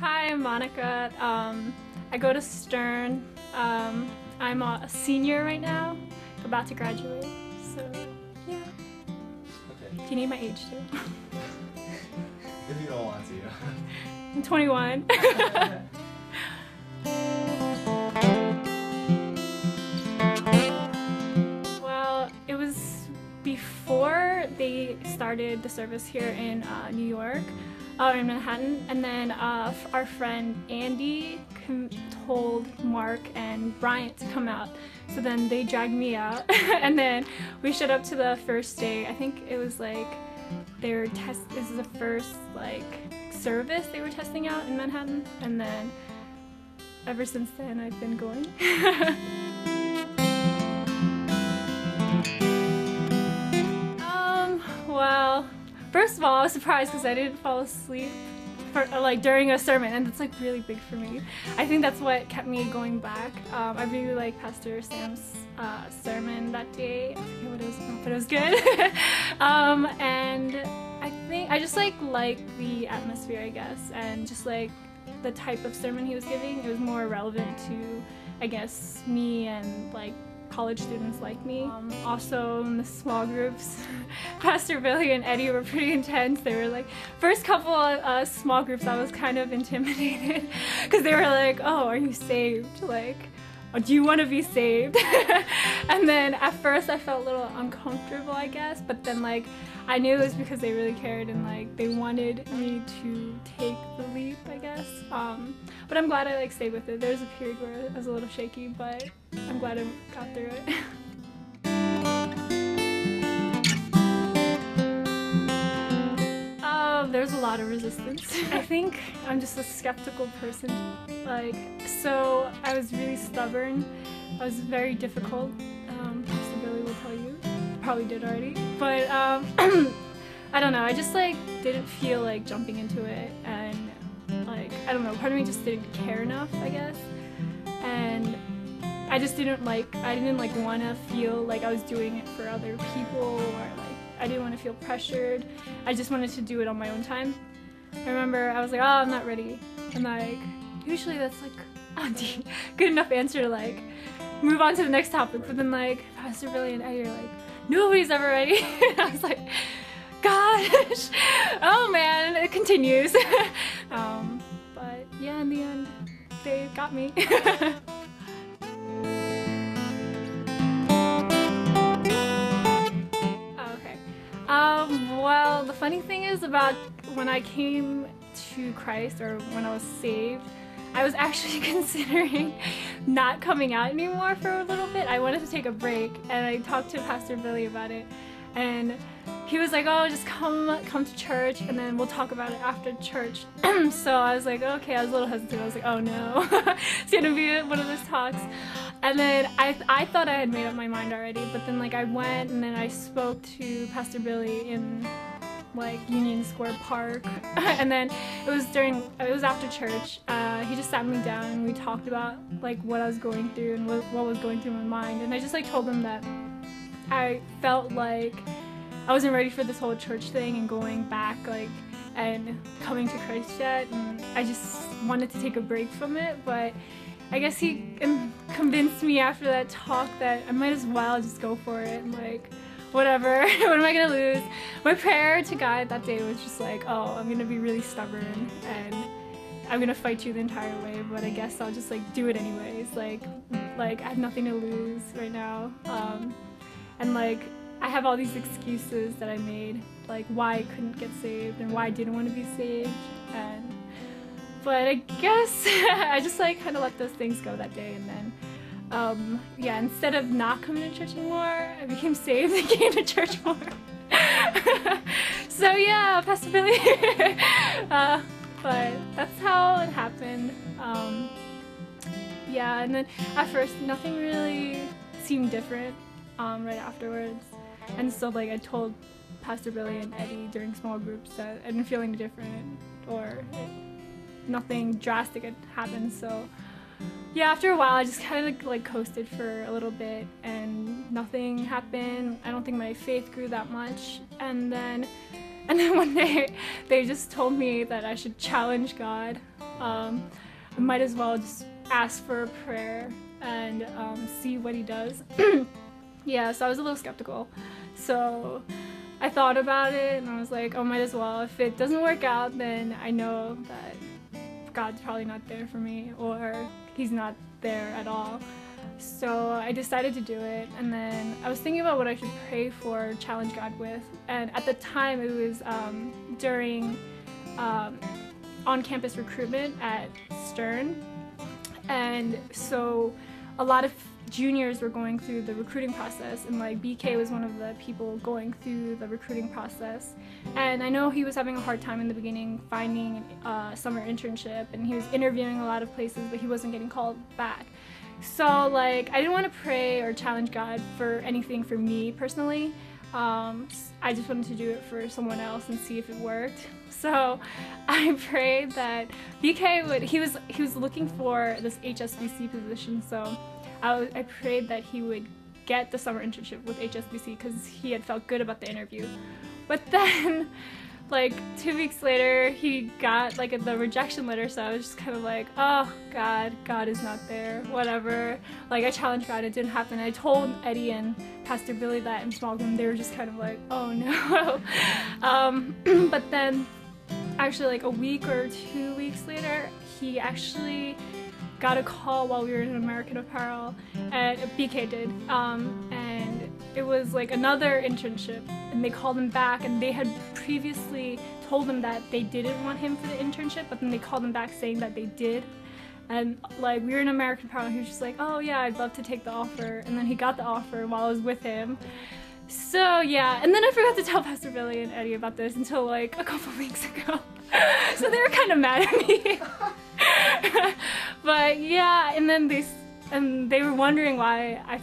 Hi, I'm Monica. I go to Stern. I'm a senior right now, about to graduate. So, yeah. Okay. Do you need my age too? If you don't want to. I'm 21. Well, it was before they started the service here in New York, in Manhattan, and then our friend Andy told Mark and Bryant to come out. So then they dragged me out, and then we showed up to the first day. I think it was like this is the first like service they were testing out in Manhattan, and then ever since then I've been going. Well, first of all, I was surprised because I didn't fall asleep during a sermon, and it's like really big for me. I think that's what kept me going back. I really liked Pastor Sam's sermon that day. I forget what it was about, but it was good. And I think I just like the atmosphere, I guess, and just like the type of sermon he was giving. It was more relevant to, I guess, me and like college students like me. Also in the small groups, Pastor Billy and Eddie were pretty intense. They were like, first couple of small groups I was kind of intimidated because they were like, oh, are you saved? Like, do you want to be saved? And then at first I felt a little uncomfortable, I guess, but then like I knew it was because they really cared and like they wanted me to take the leap, I guess. But I'm glad I like stayed with it. There was a period where it was a little shaky, but I'm glad I got through it. There's a lot of resistance. I think I'm just a skeptical person. So I was really stubborn. I was very difficult. Pastor Billy will tell you. Probably did already. But I don't know. I just like didn't feel like jumping into it, and like I don't know. Part of me just didn't care enough, I guess. And I just didn't want to feel like I was doing it for other people, or like I didn't want to feel pressured. I just wanted to do it on my own time. I remember I was like, oh, I'm not ready. And like, usually that's like a good enough answer to like move on to the next topic. But then like Pastor Billy and Eddie are like, nobody's ever ready. And I was like, gosh, oh man, it continues. But yeah, in the end, they got me. Well, the funny thing is about when I came to Christ, or when I was saved, I was actually considering not coming out anymore for a little bit. I wanted to take a break, and I talked to Pastor Billy about it, and he was like, oh, just come to church, and then we'll talk about it after church. So I was like, okay, I was a little hesitant. I was like, oh no, it's gonna be one of those talks. And then I thought I had made up my mind already, but then like I went and then I spoke to Pastor Billy in like Union Square Park, and then it was after church. He just sat me down and we talked about like what I was going through and what was going through my mind, and I just like told him that I felt like I wasn't ready for this whole church thing and going back like and coming to Christ yet, and I just wanted to take a break from it. But I guess he convinced me after that talk that I might as well just go for it and like, whatever, what am I gonna lose? My prayer to God that day was just like, oh, I'm gonna be really stubborn and I'm gonna fight you the entire way, but I guess I'll just like do it anyways. Like I have nothing to lose right now. And like I have all these excuses that I made, like why I couldn't get saved and why I didn't want to be saved, but I guess I just like kind of let those things go that day, and then yeah, instead of not coming to church anymore, I became saved and came to church more. So yeah, Pastor Billy. But that's how it happened. Yeah, and then at first nothing really seemed different right afterwards, and so like I told Pastor Billy and Eddie during small groups that I didn't feel any different, or nothing drastic had happened. So yeah, after a while I just kind of like coasted for a little bit and nothing happened. I don't think my faith grew that much, and then one day they just told me that I should challenge God I might as well just ask for a prayer and see what he does. Yeah, so I was a little skeptical. So I thought about it and I was like, oh, might as well. If it doesn't work out, then I know that God's probably not there for me, or he's not there at all. So I decided to do it, and then I was thinking about what I should pray for, challenge God with, and at the time it was during on-campus recruitment at Stern, and so a lot of juniors were going through the recruiting process, and like BK was one of the people going through the recruiting process, and I know he was having a hard time in the beginning finding a summer internship, and he was interviewing a lot of places, but he wasn't getting called back. So like I didn't want to pray or challenge God for anything for me personally. I just wanted to do it for someone else and see if it worked. So I prayed that BK would, he was looking for this HSBC position, so I prayed that he would get the summer internship with HSBC because he had felt good about the interview. But then, like 2 weeks later, he got like the rejection letter, so I was just kind of like, oh God is not there, whatever. Like I challenged God, it didn't happen. I told Eddie and Pastor Billy that in small group, they were just kind of like, oh no. But then, actually like a week or 2 weeks later, he actually got a call while we were in American Apparel, and BK did, and it was like another internship, and they called him back, and they had previously told him that they didn't want him for the internship, but then they called him back saying that they did, and like we were in American Apparel, and he was just like, oh yeah, I'd love to take the offer, and then he got the offer while I was with him. So yeah, and then I forgot to tell Pastor Billy and Eddie about this until like a couple weeks ago. So they were kind of mad at me. But yeah, and then they were wondering why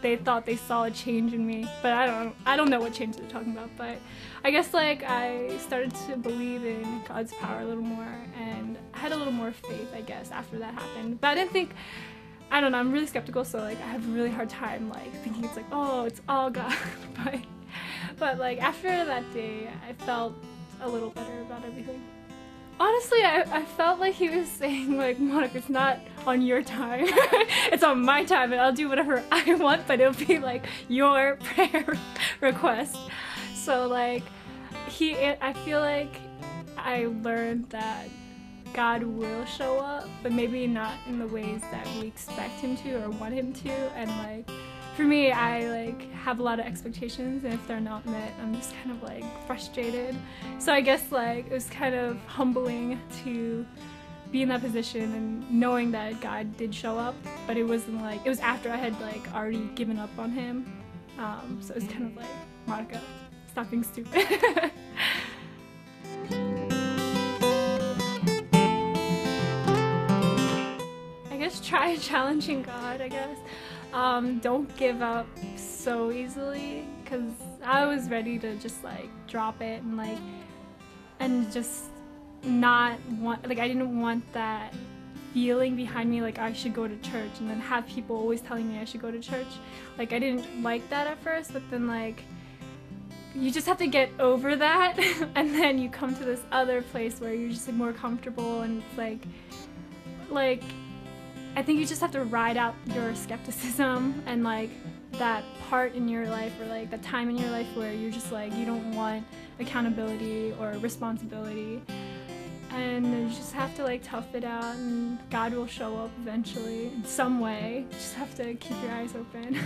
they thought they saw a change in me, but I don't know what change they're talking about, but I guess like I started to believe in God's power a little more, and I had a little more faith, I guess, after that happened. But I didn't think, I don't know, I'm really skeptical, so like I have a really hard time like thinking it's like, oh, it's all God. But like after that day, I felt a little better about everything. Honestly, I felt like he was saying like, Monica, it's not on your time, it's on my time, and I'll do whatever I want, but it'll be like your prayer request. So like I feel like I learned that God will show up, but maybe not in the ways that we expect him to or want him to, and like for me, I like have a lot of expectations, and if they're not met, I'm just kind of like frustrated. So I guess like it was kind of humbling to be in that position and knowing that God did show up, but it wasn't like, it was after I had like already given up on him. So it was kind of like, Monica, stop being stupid. I guess try challenging God, I guess. Don't give up so easily, because I was ready to just like drop it and just not want, like I didn't want that feeling behind me like I should go to church and then have people always telling me I should go to church. Like I didn't like that at first, but then like you just have to get over that and then you come to this other place where you're just like more comfortable, and it's like I think you just have to ride out your skepticism and like that part in your life, or like that time in your life where you're just like you don't want accountability or responsibility, and you just have to like tough it out, and God will show up eventually in some way. You just have to keep your eyes open.